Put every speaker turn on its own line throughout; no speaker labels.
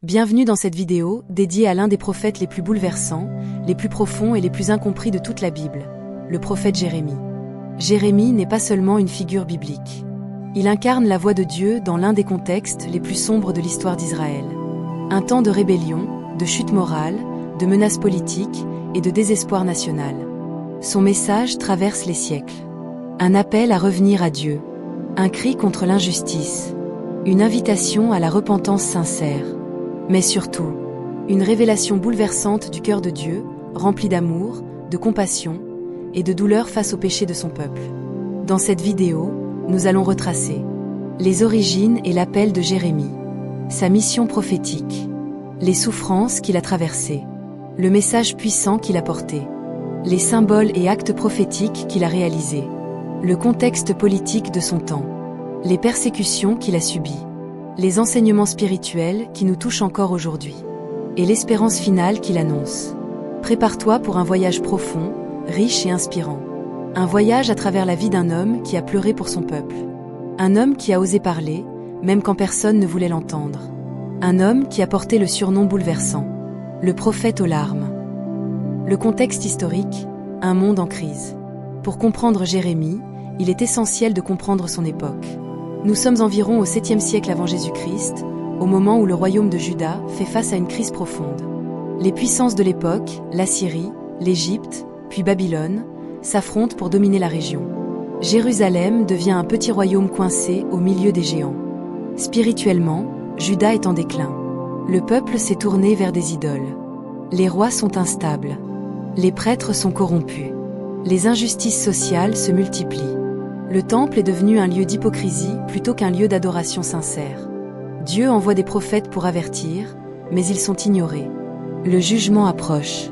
Bienvenue dans cette vidéo, dédiée à l'un des prophètes les plus bouleversants, les plus profonds et les plus incompris de toute la Bible, le prophète Jérémie. Jérémie n'est pas seulement une figure biblique. Il incarne la voix de Dieu dans l'un des contextes les plus sombres de l'histoire d'Israël. Un temps de rébellion, de chute morale, de menaces politiques et de désespoir national. Son message traverse les siècles. Un appel à revenir à Dieu. Un cri contre l'injustice. Une invitation à la repentance sincère. Mais surtout, une révélation bouleversante du cœur de Dieu, rempli d'amour, de compassion et de douleur face au péché de son peuple. Dans cette vidéo, nous allons retracer les origines et l'appel de Jérémie, sa mission prophétique, les souffrances qu'il a traversées, le message puissant qu'il a porté, les symboles et actes prophétiques qu'il a réalisés, le contexte politique de son temps, les persécutions qu'il a subies, les enseignements spirituels qui nous touchent encore aujourd'hui, et l'espérance finale qu'il annonce. Prépare-toi pour un voyage profond, riche et inspirant. Un voyage à travers la vie d'un homme qui a pleuré pour son peuple. Un homme qui a osé parler, même quand personne ne voulait l'entendre. Un homme qui a porté le surnom bouleversant, le prophète aux larmes. Le contexte historique, un monde en crise. Pour comprendre Jérémie, il est essentiel de comprendre son époque. Nous sommes environ au 7e siècle avant Jésus-Christ, au moment où le royaume de Juda fait face à une crise profonde. Les puissances de l'époque, l'Assyrie, l'Égypte, puis Babylone, s'affrontent pour dominer la région. Jérusalem devient un petit royaume coincé au milieu des géants. Spirituellement, Juda est en déclin. Le peuple s'est tourné vers des idoles. Les rois sont instables. Les prêtres sont corrompus. Les injustices sociales se multiplient. Le temple est devenu un lieu d'hypocrisie plutôt qu'un lieu d'adoration sincère. Dieu envoie des prophètes pour avertir, mais ils sont ignorés. Le jugement approche.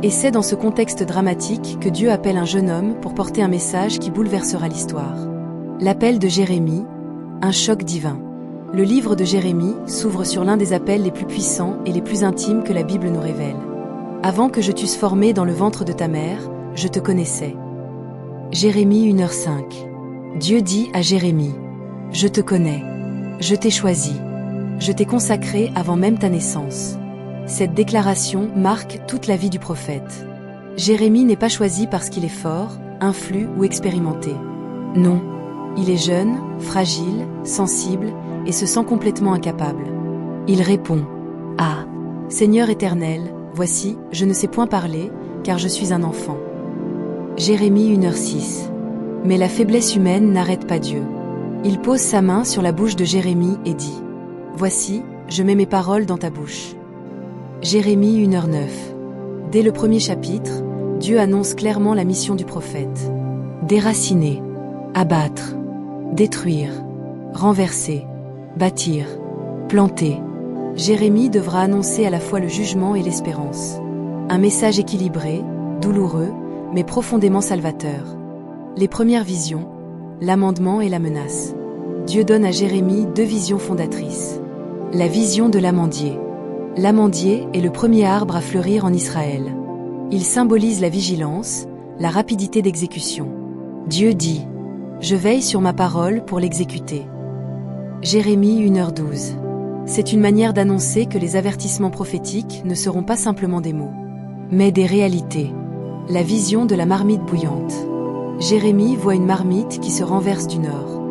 Et c'est dans ce contexte dramatique que Dieu appelle un jeune homme pour porter un message qui bouleversera l'histoire. L'appel de Jérémie, un choc divin. Le livre de Jérémie s'ouvre sur l'un des appels les plus puissants et les plus intimes que la Bible nous révèle. Avant que je t'eusse formé dans le ventre de ta mère, je te connaissais. Jérémie 1h05. Dieu dit à Jérémie, « Je te connais, je t'ai choisi, je t'ai consacré avant même ta naissance. » Cette déclaration marque toute la vie du prophète. Jérémie n'est pas choisi parce qu'il est fort, influent ou expérimenté. Non, il est jeune, fragile, sensible et se sent complètement incapable. Il répond, « Ah, Seigneur éternel, voici, je ne sais point parler, car je suis un enfant. » Jérémie 1h06. Mais la faiblesse humaine n'arrête pas Dieu. Il pose sa main sur la bouche de Jérémie et dit, « Voici, je mets mes paroles dans ta bouche. » Jérémie 1h09. Dès le premier chapitre, Dieu annonce clairement la mission du prophète. Déraciner, abattre, détruire, renverser, bâtir, planter. Jérémie devra annoncer à la fois le jugement et l'espérance. Un message équilibré, douloureux, mais profondément salvateur. Les premières visions, l'amendement et la menace. Dieu donne à Jérémie deux visions fondatrices. La vision de l'amandier. L'amandier est le premier arbre à fleurir en Israël. Il symbolise la vigilance, la rapidité d'exécution. Dieu dit, « Je veille sur ma parole pour l'exécuter. » Jérémie 1h12. C'est une manière d'annoncer que les avertissements prophétiques ne seront pas simplement des mots, mais des réalités. La vision de la marmite bouillante. Jérémie voit une marmite qui se renverse du nord.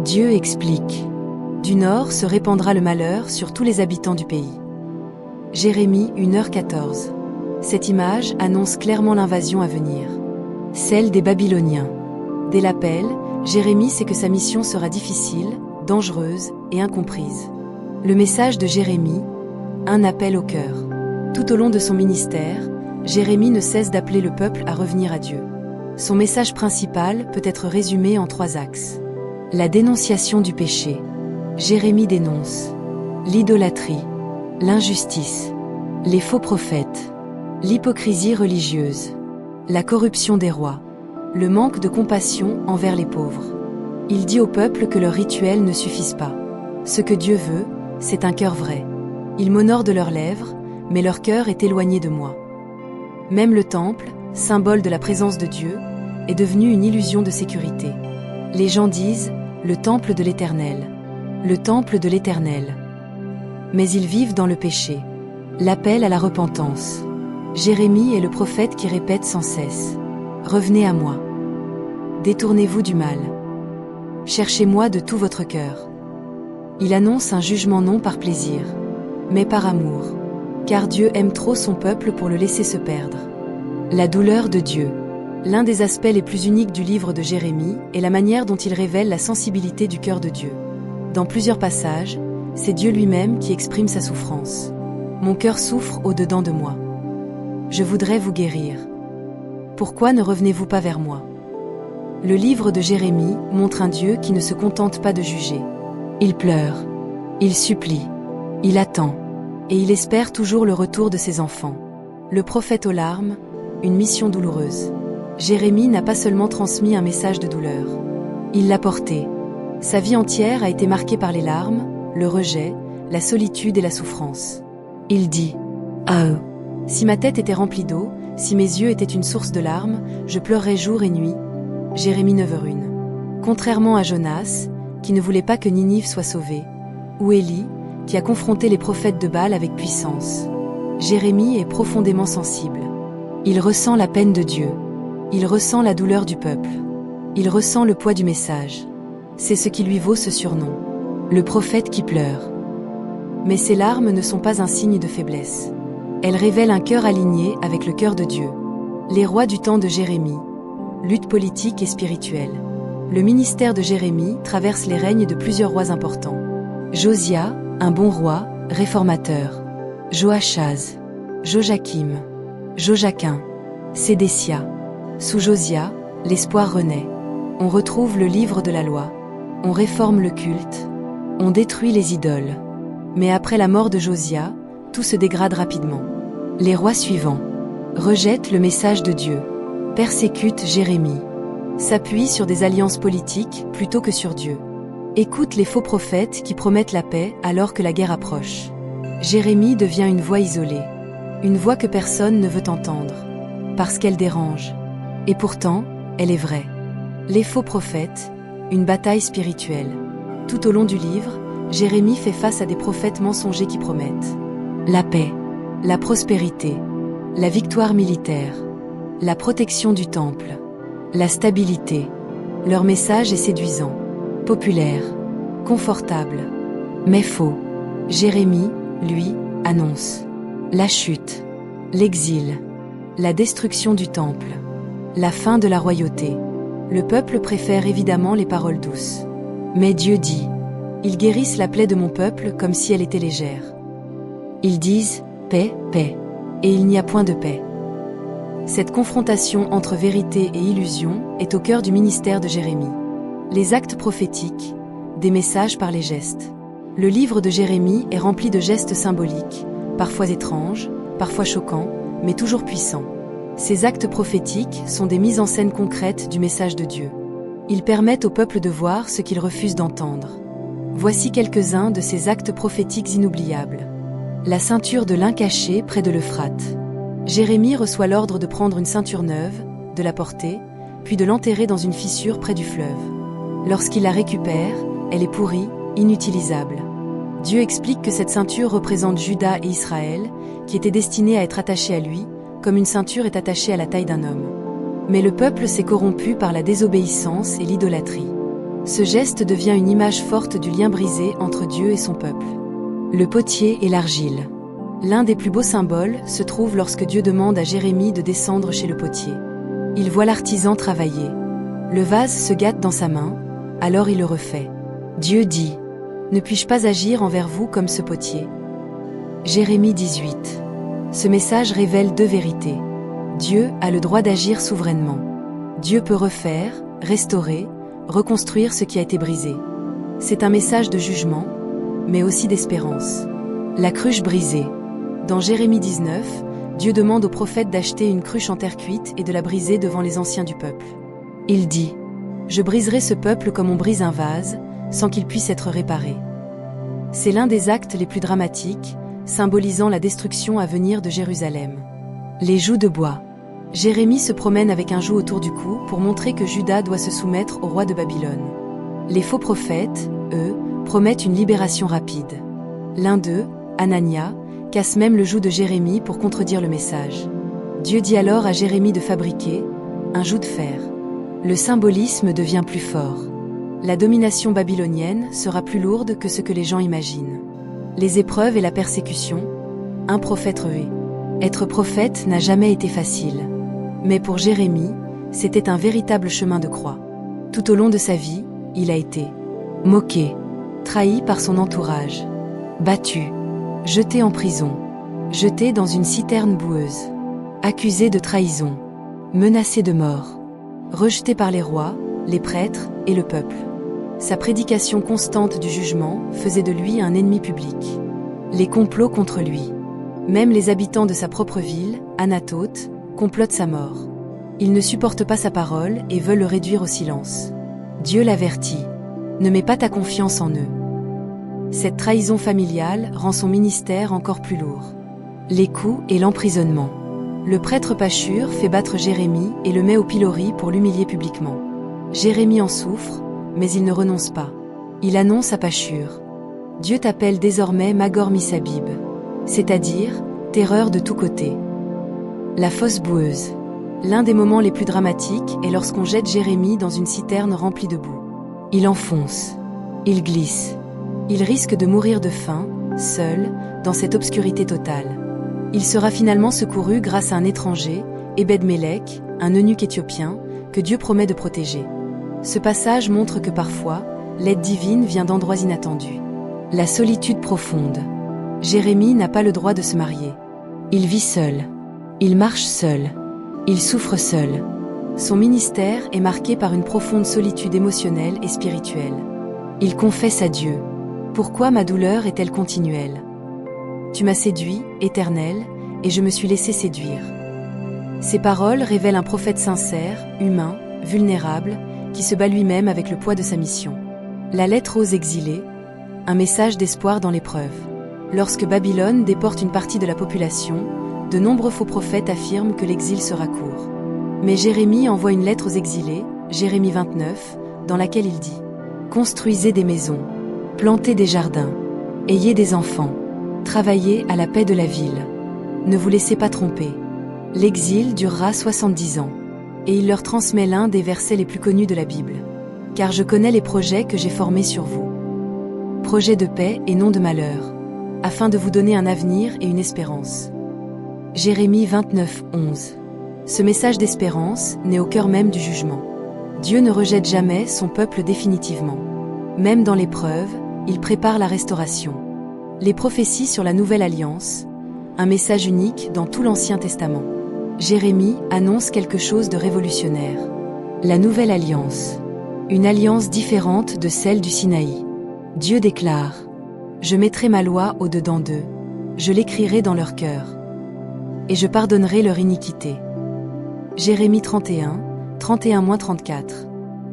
Dieu explique, « Du nord se répandra le malheur sur tous les habitants du pays. » Jérémie 1h14. Cette image annonce clairement l'invasion à venir, celle des Babyloniens. Dès l'appel, Jérémie sait que sa mission sera difficile, dangereuse et incomprise. Le message de Jérémie, un appel au cœur. Tout au long de son ministère, Jérémie ne cesse d'appeler le peuple à revenir à Dieu. Son message principal peut être résumé en 3 axes. La dénonciation du péché. Jérémie dénonce l'idolâtrie, l'injustice, les faux prophètes, l'hypocrisie religieuse, la corruption des rois, le manque de compassion envers les pauvres. Il dit au peuple que leurs rituels ne suffisent pas. Ce que Dieu veut, c'est un cœur vrai. Ils m'honorent de leurs lèvres, mais leur cœur est éloigné de moi. Même le temple, symbole de la présence de Dieu, est devenu une illusion de sécurité. Les gens disent « le temple de l'Éternel ». Le temple de l'Éternel. mais ils vivent dans le péché. L'appel à la repentance. Jérémie est le prophète qui répète sans cesse: revenez à moi. Détournez-vous du mal. Cherchez-moi de tout votre cœur. Il annonce un jugement non par plaisir, mais par amour. Car Dieu aime trop son peuple pour le laisser se perdre. La douleur de Dieu. L'un des aspects les plus uniques du livre de Jérémie est la manière dont il révèle la sensibilité du cœur de Dieu. Dans plusieurs passages, c'est Dieu lui-même qui exprime sa souffrance. Mon cœur souffre au-dedans de moi. Je voudrais vous guérir. Pourquoi ne revenez-vous pas vers moi? Le livre de Jérémie montre un Dieu qui ne se contente pas de juger. Il pleure, il supplie, il attend, et il espère toujours le retour de ses enfants. Le prophète aux larmes, une mission douloureuse. Jérémie n'a pas seulement transmis un message de douleur. Il l'a porté. Sa vie entière a été marquée par les larmes, le rejet, la solitude et la souffrance. Il dit: ah, si ma tête était remplie d'eau, si mes yeux étaient une source de larmes, je pleurerais jour et nuit. Jérémie 9h01. Contrairement à Jonas, qui ne voulait pas que Ninive soit sauvée, ou Élie, qui a confronté les prophètes de Baal avec puissance, Jérémie est profondément sensible. Il ressent la peine de Dieu. Il ressent la douleur du peuple. Il ressent le poids du message. C'est ce qui lui vaut ce surnom, le prophète qui pleure. Mais ces larmes ne sont pas un signe de faiblesse. Elles révèlent un cœur aligné avec le cœur de Dieu. Les rois du temps de Jérémie. Lutte politique et spirituelle. Le ministère de Jérémie traverse les règnes de plusieurs rois importants. Josia, un bon roi, réformateur. Joachaz, Joachim, Joachim, Sédécia. Sous Josia, l'espoir renaît. On retrouve le livre de la loi. On réforme le culte. On détruit les idoles. Mais après la mort de Josia, tout se dégrade rapidement. Les rois suivants rejettent le message de Dieu, persécutent Jérémie, s'appuient sur des alliances politiques plutôt que sur Dieu. Écoutent les faux prophètes qui promettent la paix alors que la guerre approche. Jérémie devient une voix isolée, une voix que personne ne veut entendre, parce qu'elle dérange. Et pourtant, elle est vraie. Les faux prophètes, une bataille spirituelle. Tout au long du livre, Jérémie fait face à des prophètes mensongers qui promettent la paix, la prospérité, la victoire militaire, la protection du temple, la stabilité. Leur message est séduisant, populaire, confortable, mais faux. Jérémie, lui, annonce la chute, l'exil, la destruction du temple, la fin de la royauté. Le peuple préfère évidemment les paroles douces. Mais Dieu dit: ils guérissent la plaie de mon peuple comme si elle était légère. Ils disent: paix, paix, et il n'y a point de paix. Cette confrontation entre vérité et illusion est au cœur du ministère de Jérémie. Les actes prophétiques, des messages par les gestes. Le livre de Jérémie est rempli de gestes symboliques, parfois étranges, parfois choquants, mais toujours puissants. Ces actes prophétiques sont des mises en scène concrètes du message de Dieu. Ils permettent au peuple de voir ce qu'il refuse d'entendre. Voici quelques-uns de ces actes prophétiques inoubliables. La ceinture de lin cachée près de l'Euphrate. Jérémie reçoit l'ordre de prendre une ceinture neuve, de la porter, puis de l'enterrer dans une fissure près du fleuve. Lorsqu'il la récupère, elle est pourrie, inutilisable. Dieu explique que cette ceinture représente Juda et Israël, qui étaient destinés à être attachés à lui, comme une ceinture est attachée à la taille d'un homme. Mais le peuple s'est corrompu par la désobéissance et l'idolâtrie. Ce geste devient une image forte du lien brisé entre Dieu et son peuple. Le potier et l'argile. L'un des plus beaux symboles se trouve lorsque Dieu demande à Jérémie de descendre chez le potier. Il voit l'artisan travailler. Le vase se gâte dans sa main, alors il le refait. Dieu dit: ne puis-je pas agir envers vous comme ce potier? Jérémie 18. Ce message révèle deux vérités. Dieu a le droit d'agir souverainement. Dieu peut refaire, restaurer, reconstruire ce qui a été brisé. C'est un message de jugement, mais aussi d'espérance. La cruche brisée. Dans Jérémie 19, Dieu demande au prophète d'acheter une cruche en terre cuite et de la briser devant les anciens du peuple. Il dit: je briserai ce peuple comme on brise un vase, sans qu'il puisse être réparé. C'est l'un des actes les plus dramatiques, symbolisant la destruction à venir de Jérusalem. Les jougs de bois. Jérémie se promène avec un joug autour du cou pour montrer que Juda doit se soumettre au roi de Babylone. Les faux prophètes, eux, promettent une libération rapide. L'un d'eux, Anania, casse même le joug de Jérémie pour contredire le message. Dieu dit alors à Jérémie de fabriquer un joug de fer. Le symbolisme devient plus fort. La domination babylonienne sera plus lourde que ce que les gens imaginent. Les épreuves et la persécution, un prophète rué. Être prophète n'a jamais été facile. Mais pour Jérémie, c'était un véritable chemin de croix. Tout au long de sa vie, il a été moqué, trahi par son entourage, battu, jeté en prison, jeté dans une citerne boueuse, accusé de trahison, menacé de mort, rejeté par les rois, les prêtres et le peuple. Sa prédication constante du jugement faisait de lui un ennemi public. Les complots contre lui. Même les habitants de sa propre ville, Anathoth, complotent sa mort. Ils ne supportent pas sa parole et veulent le réduire au silence. Dieu l'avertit. Ne mets pas ta confiance en eux. Cette trahison familiale rend son ministère encore plus lourd. Les coups et l'emprisonnement. Le prêtre Pashur fait battre Jérémie et le met au pilori pour l'humilier publiquement. Jérémie en souffre, mais il ne renonce pas. Il annonce à Pashur. Dieu t'appelle désormais Magor Missabib, c'est-à-dire terreur de tous côtés. La fosse boueuse. L'un des moments les plus dramatiques est lorsqu'on jette Jérémie dans une citerne remplie de boue. Il enfonce. Il glisse. Il risque de mourir de faim, seul, dans cette obscurité totale. Il sera finalement secouru grâce à un étranger, Ebed-Mélec, un eunuque éthiopien, que Dieu promet de protéger. Ce passage montre que parfois, l'aide divine vient d'endroits inattendus. La solitude profonde. Jérémie n'a pas le droit de se marier. Il vit seul. Il marche seul. Il souffre seul. Son ministère est marqué par une profonde solitude émotionnelle et spirituelle. Il confesse à Dieu. Pourquoi ma douleur est-elle continuelle? Tu m'as séduit, Éternel, et je me suis laissé séduire. Ces paroles révèlent un prophète sincère, humain, vulnérable, qui se bat lui-même avec le poids de sa mission. La lettre aux exilés, un message d'espoir dans l'épreuve. Lorsque Babylone déporte une partie de la population, de nombreux faux prophètes affirment que l'exil sera court. Mais Jérémie envoie une lettre aux exilés, Jérémie 29, dans laquelle il dit « Construisez des maisons, plantez des jardins, ayez des enfants, travaillez à la paix de la ville. Ne vous laissez pas tromper. L'exil durera 70 ans. » Et il leur transmet l'un des versets les plus connus de la Bible. « Car je connais les projets que j'ai formés sur vous. Projets de paix et non de malheur, afin de vous donner un avenir et une espérance. » Jérémie 29, 11. Ce message d'espérance naît au cœur même du jugement. Dieu ne rejette jamais son peuple définitivement. Même dans l'épreuve, il prépare la restauration. Les prophéties sur la Nouvelle Alliance, un message unique dans tout l'Ancien Testament. Jérémie annonce quelque chose de révolutionnaire. La Nouvelle Alliance. Une alliance différente de celle du Sinaï. Dieu déclare « Je mettrai ma loi au-dedans d'eux, je l'écrirai dans leur cœur, et je pardonnerai leur iniquité. » Jérémie 31, 31-34.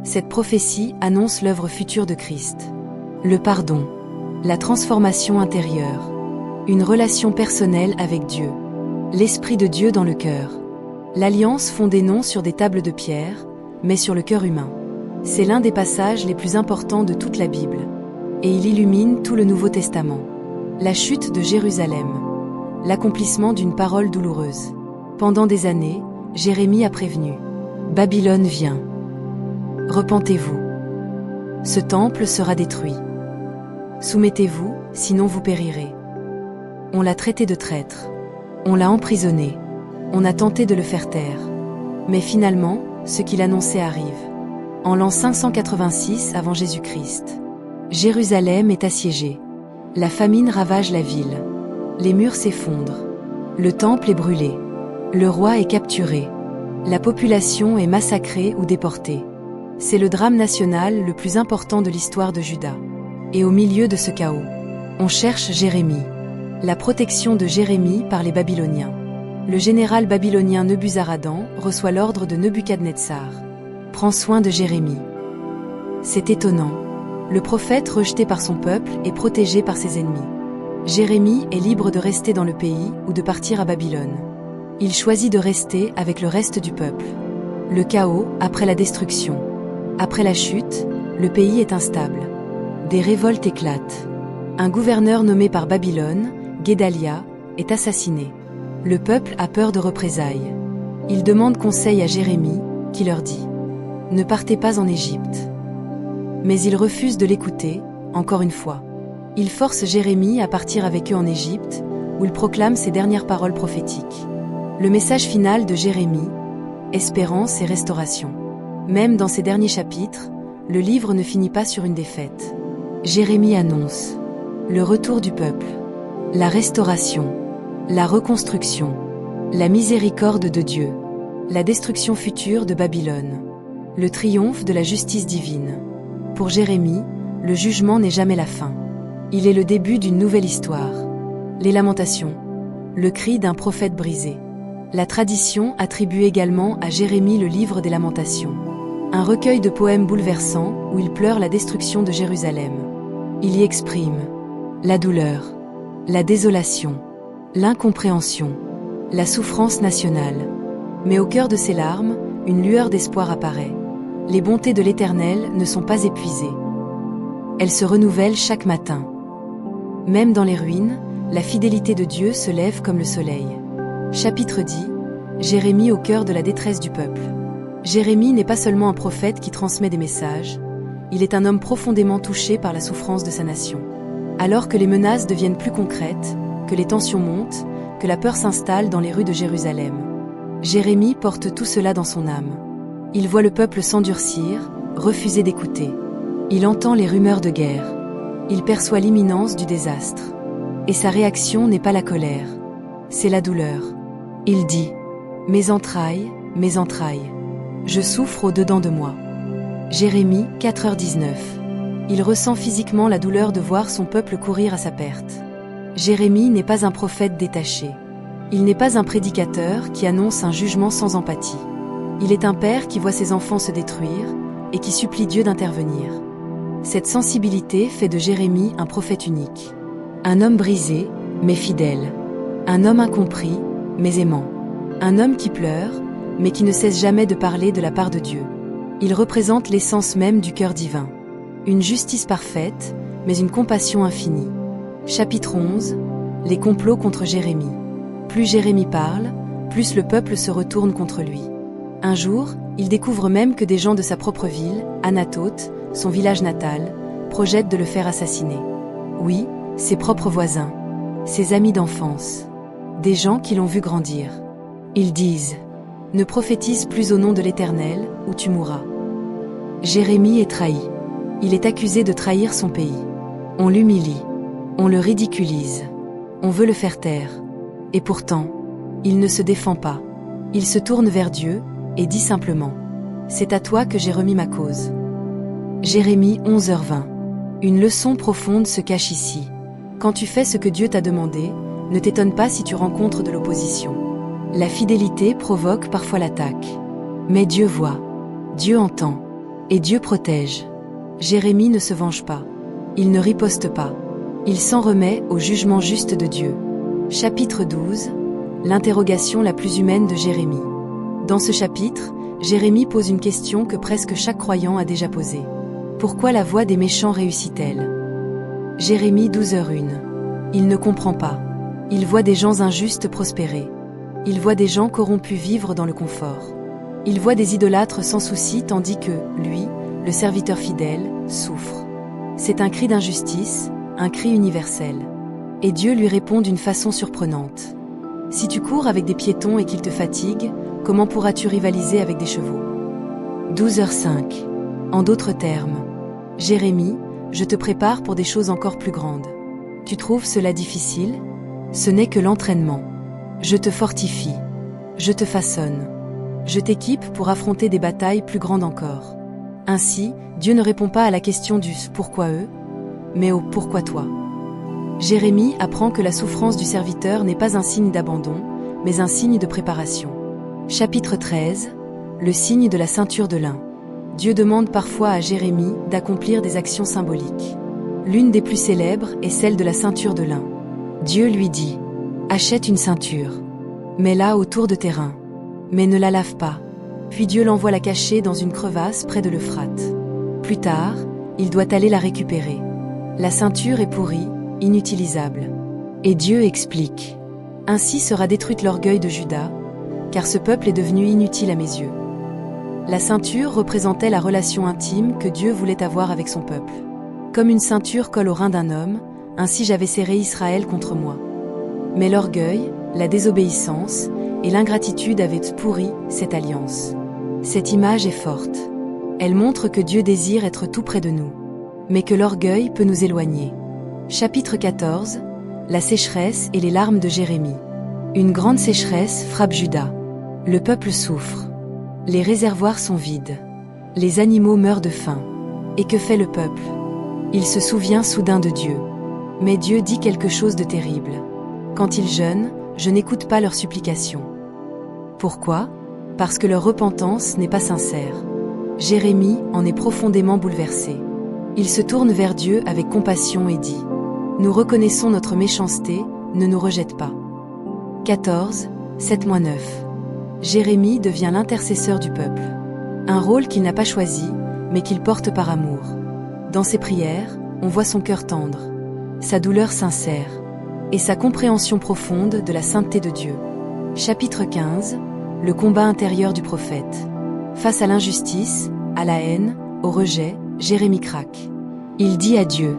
Cette prophétie annonce l'œuvre future de Christ. Le pardon, la transformation intérieure, une relation personnelle avec Dieu. L'Esprit de Dieu dans le cœur. L'alliance fondée non sur des tables de pierre, mais sur le cœur humain. C'est l'un des passages les plus importants de toute la Bible. Et il illumine tout le Nouveau Testament. La chute de Jérusalem. L'accomplissement d'une parole douloureuse. Pendant des années, Jérémie a prévenu. Babylone vient. Repentez-vous. Ce temple sera détruit. Soumettez-vous, sinon vous périrez. On l'a traité de traître. On l'a emprisonné. On a tenté de le faire taire. Mais finalement, ce qu'il annonçait arrive. En l'an 586 avant Jésus-Christ. Jérusalem est assiégée. La famine ravage la ville. Les murs s'effondrent. Le temple est brûlé. Le roi est capturé. La population est massacrée ou déportée. C'est le drame national le plus important de l'histoire de Juda. Et au milieu de ce chaos, on cherche Jérémie. La protection de Jérémie par les Babyloniens. Le général babylonien Nebuzaradan reçoit l'ordre de Nebuchadnezzar. Prends soin de Jérémie. C'est étonnant. Le prophète rejeté par son peuple est protégé par ses ennemis. Jérémie est libre de rester dans le pays ou de partir à Babylone. Il choisit de rester avec le reste du peuple. Le chaos après la destruction. Après la chute, le pays est instable. Des révoltes éclatent. Un gouverneur nommé par Babylone, Guédalia, est assassiné. Le peuple a peur de représailles. Il demande conseil à Jérémie, qui leur dit « Ne partez pas en Égypte ». Mais ils refusent de l'écouter, encore une fois. Il force Jérémie à partir avec eux en Égypte, où il proclame ses dernières paroles prophétiques. Le message final de Jérémie, espérance et restauration. Même dans ces derniers chapitres, le livre ne finit pas sur une défaite. Jérémie annonce le retour du peuple, la restauration, la reconstruction, la miséricorde de Dieu, la destruction future de Babylone, le triomphe de la justice divine. Pour Jérémie, le jugement n'est jamais la fin. Il est le début d'une nouvelle histoire. Les Lamentations, le cri d'un prophète brisé. La tradition attribue également à Jérémie le livre des Lamentations, un recueil de poèmes bouleversants où il pleure la destruction de Jérusalem. Il y exprime la douleur, la désolation, l'incompréhension, la souffrance nationale. Mais au cœur de ces larmes, une lueur d'espoir apparaît. Les bontés de l'Éternel ne sont pas épuisées. Elles se renouvellent chaque matin. Même dans les ruines, la fidélité de Dieu se lève comme le soleil. Chapitre 10. Jérémie au cœur de la détresse du peuple. Jérémie n'est pas seulement un prophète qui transmet des messages, il est un homme profondément touché par la souffrance de sa nation. Alors que les menaces deviennent plus concrètes, que les tensions montent, que la peur s'installe dans les rues de Jérusalem, Jérémie porte tout cela dans son âme. Il voit le peuple s'endurcir, refuser d'écouter. Il entend les rumeurs de guerre. Il perçoit l'imminence du désastre. Et sa réaction n'est pas la colère, c'est la douleur. Il dit « Mes entrailles, je souffre au-dedans de moi ». Jérémie 4h19. Il ressent physiquement la douleur de voir son peuple courir à sa perte. Jérémie n'est pas un prophète détaché. Il n'est pas un prédicateur qui annonce un jugement sans empathie. Il est un père qui voit ses enfants se détruire et qui supplie Dieu d'intervenir. Cette sensibilité fait de Jérémie un prophète unique. Un homme brisé, mais fidèle. Un homme incompris, mais aimant. Un homme qui pleure, mais qui ne cesse jamais de parler de la part de Dieu. Il représente l'essence même du cœur divin. Une justice parfaite, mais une compassion infinie. Chapitre 11. Les complots contre Jérémie. Plus Jérémie parle, plus le peuple se retourne contre lui. Un jour, il découvre même que des gens de sa propre ville, Anathoth, son village natal, projettent de le faire assassiner. Oui, ses propres voisins, ses amis d'enfance, des gens qui l'ont vu grandir. Ils disent « Ne prophétise plus au nom de l'Éternel, ou tu mourras ». Jérémie est trahi. Il est accusé de trahir son pays. On l'humilie. On le ridiculise. On veut le faire taire. Et pourtant, il ne se défend pas. Il se tourne vers Dieu et dit simplement « C'est à toi que j'ai remis ma cause ». Jérémie 11h20. Une leçon profonde se cache ici. Quand tu fais ce que Dieu t'a demandé, ne t'étonne pas si tu rencontres de l'opposition. La fidélité provoque parfois l'attaque. Mais Dieu voit, Dieu entend, et Dieu protège. Jérémie ne se venge pas. Il ne riposte pas. Il s'en remet au jugement juste de Dieu. Chapitre 12. L'interrogation la plus humaine de Jérémie. Dans ce chapitre, Jérémie pose une question que presque chaque croyant a déjà posée. Pourquoi la voie des méchants réussit-elle? Jérémie 12h01. Il ne comprend pas. Il voit des gens injustes prospérer. Il voit des gens corrompus vivre dans le confort. Il voit des idolâtres sans souci tandis que, lui, le serviteur fidèle, souffre. C'est un cri d'injustice, un cri universel. Et Dieu lui répond d'une façon surprenante. Si tu cours avec des piétons et qu'ils te fatiguent, comment pourras-tu rivaliser avec des chevaux? 12h05. En d'autres termes, Jérémie, je te prépare pour des choses encore plus grandes. Tu trouves cela difficile? Ce n'est que l'entraînement. Je te fortifie. Je te façonne. Je t'équipe pour affronter des batailles plus grandes encore. Ainsi, Dieu ne répond pas à la question du « pourquoi eux ?», mais au « pourquoi toi ?» Jérémie apprend que la souffrance du serviteur n'est pas un signe d'abandon, mais un signe de préparation. Chapitre 13. Le signe de la ceinture de lin. Dieu demande parfois à Jérémie d'accomplir des actions symboliques. L'une des plus célèbres est celle de la ceinture de lin. Dieu lui dit « Achète une ceinture. Mets-la autour de tes reins. Mais ne la lave pas. » Puis Dieu l'envoie la cacher dans une crevasse près de l'Euphrate. Plus tard, il doit aller la récupérer. La ceinture est pourrie, inutilisable. Et Dieu explique. Ainsi sera détruite l'orgueil de Juda, car ce peuple est devenu inutile à mes yeux. La ceinture représentait la relation intime que Dieu voulait avoir avec son peuple. Comme une ceinture colle au rein d'un homme, ainsi j'avais serré Israël contre moi. Mais l'orgueil, la désobéissance et l'ingratitude avaient pourri cette alliance. Cette image est forte. Elle montre que Dieu désire être tout près de nous, mais que l'orgueil peut nous éloigner. Chapitre 14. La sécheresse et les larmes de Jérémie. Une grande sécheresse frappe Juda. Le peuple souffre. Les réservoirs sont vides. Les animaux meurent de faim. Et que fait le peuple? Il se souvient soudain de Dieu. Mais Dieu dit quelque chose de terrible. Quand ils jeûnent, je n'écoute pas leurs supplications. Pourquoi? Parce que leur repentance n'est pas sincère. Jérémie en est profondément bouleversé. Il se tourne vers Dieu avec compassion et dit: Nous reconnaissons notre méchanceté, ne nous rejette pas. 14, 7-9. Jérémie devient l'intercesseur du peuple. Un rôle qu'il n'a pas choisi, mais qu'il porte par amour. Dans ses prières, on voit son cœur tendre, sa douleur sincère, et sa compréhension profonde de la sainteté de Dieu. Chapitre 15. Le combat intérieur du prophète. Face à l'injustice, à la haine, au rejet, Jérémie craque. Il dit à Dieu: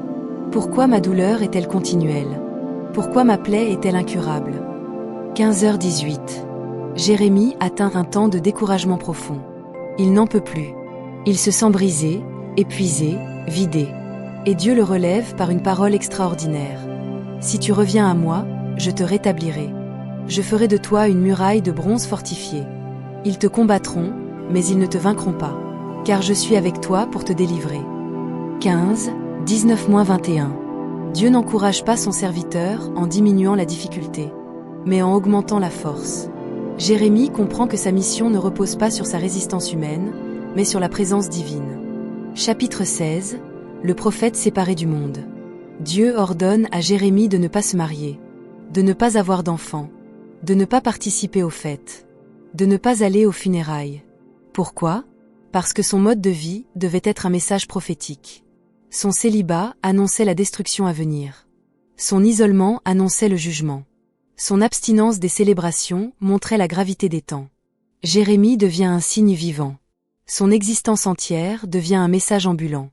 Pourquoi ma douleur est-elle continuelle? Pourquoi ma plaie est-elle incurable? 15h18. Jérémie atteint un temps de découragement profond. Il n'en peut plus. Il se sent brisé, épuisé, vidé. Et Dieu le relève par une parole extraordinaire. Si tu reviens à moi, je te rétablirai. Je ferai de toi une muraille de bronze fortifiée. Ils te combattront, mais ils ne te vaincront pas, car je suis avec toi pour te délivrer. 15, 19-21. Dieu n'encourage pas son serviteur en diminuant la difficulté, mais en augmentant la force. Jérémie comprend que sa mission ne repose pas sur sa résistance humaine, mais sur la présence divine. Chapitre 16. Le prophète séparé du monde. Dieu ordonne à Jérémie de ne pas se marier, de ne pas avoir d'enfants, de ne pas participer aux fêtes, de ne pas aller aux funérailles. Pourquoi? Parce que son mode de vie devait être un message prophétique. Son célibat annonçait la destruction à venir. Son isolement annonçait le jugement. Son abstinence des célébrations montrait la gravité des temps. Jérémie devient un signe vivant. Son existence entière devient un message ambulant.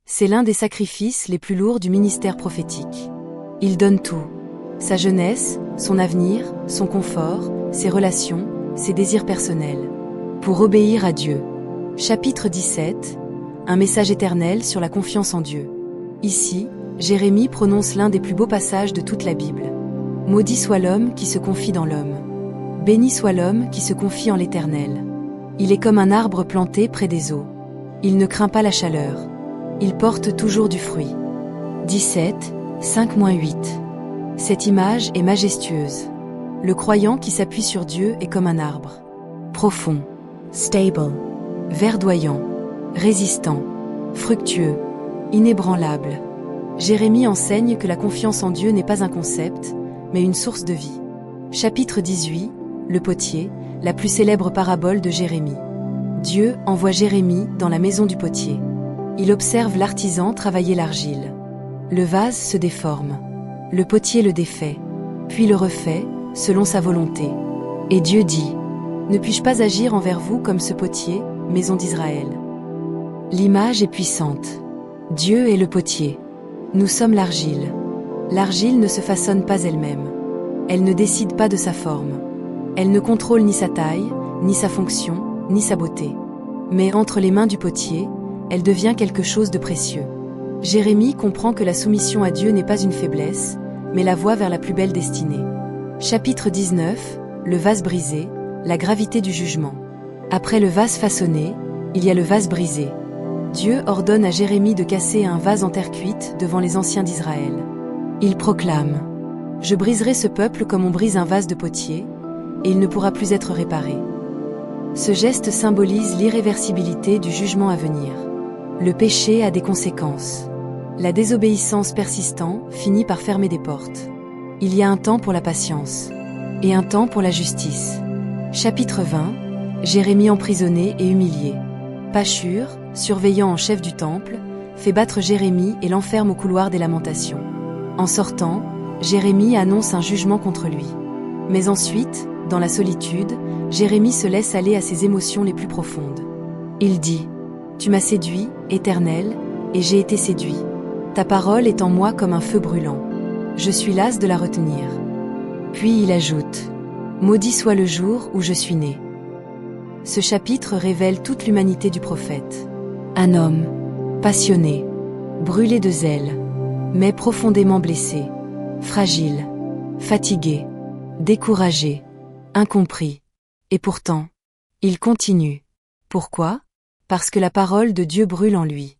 C'est l'un des sacrifices les plus lourds du ministère prophétique. Il donne tout. Sa jeunesse, son avenir, son confort, ses relations, ses désirs personnels. Pour obéir à Dieu. Chapitre 17. Un message éternel sur la confiance en Dieu. Ici, Jérémie prononce l'un des plus beaux passages de toute la Bible. Maudit soit l'homme qui se confie dans l'homme. Béni soit l'homme qui se confie en l'Éternel. Il est comme un arbre planté près des eaux. Il ne craint pas la chaleur. Il porte toujours du fruit. 17, 5-8. Cette image est majestueuse. Le croyant qui s'appuie sur Dieu est comme un arbre. Profond, stable, verdoyant, résistant, fructueux, inébranlable. Jérémie enseigne que la confiance en Dieu n'est pas un concept, mais une source de vie. Chapitre 18. Le potier, la plus célèbre parabole de Jérémie. Dieu envoie Jérémie dans la maison du potier. Il observe l'artisan travailler l'argile. Le vase se déforme. Le potier le défait, puis le refait, selon sa volonté. Et Dieu dit: Ne puis-je pas agir envers vous comme ce potier, maison d'Israël? L'image est puissante. Dieu est le potier. Nous sommes l'argile. L'argile ne se façonne pas elle-même. Elle ne décide pas de sa forme. Elle ne contrôle ni sa taille, ni sa fonction, ni sa beauté. Mais entre les mains du potier, elle devient quelque chose de précieux. Jérémie comprend que la soumission à Dieu n'est pas une faiblesse, mais la voie vers la plus belle destinée. Chapitre 19. Le vase brisé, la gravité du jugement. Après le vase façonné, il y a le vase brisé. Dieu ordonne à Jérémie de casser un vase en terre cuite devant les anciens d'Israël. Il proclame: Je briserai ce peuple comme on brise un vase de potier, et il ne pourra plus être réparé. Ce geste symbolise l'irréversibilité du jugement à venir. Le péché a des conséquences. La désobéissance persistante finit par fermer des portes. Il y a un temps pour la patience, et un temps pour la justice. Chapitre 20. Jérémie emprisonné et humilié. Pashur, surveillant en chef du temple, fait battre Jérémie et l'enferme au couloir des lamentations. En sortant, Jérémie annonce un jugement contre lui. Mais ensuite, dans la solitude, Jérémie se laisse aller à ses émotions les plus profondes. Il dit : « Tu m'as séduit, Éternel, et j'ai été séduit. Ta parole est en moi comme un feu brûlant. Je suis las de la retenir. » Puis il ajoute : « Maudit soit le jour où je suis né. » Ce chapitre révèle toute l'humanité du prophète. Un homme, passionné, brûlé de zèle, mais profondément blessé, fragile, fatigué, découragé, incompris. Et pourtant, il continue. Pourquoi ? Parce que la parole de Dieu brûle en lui.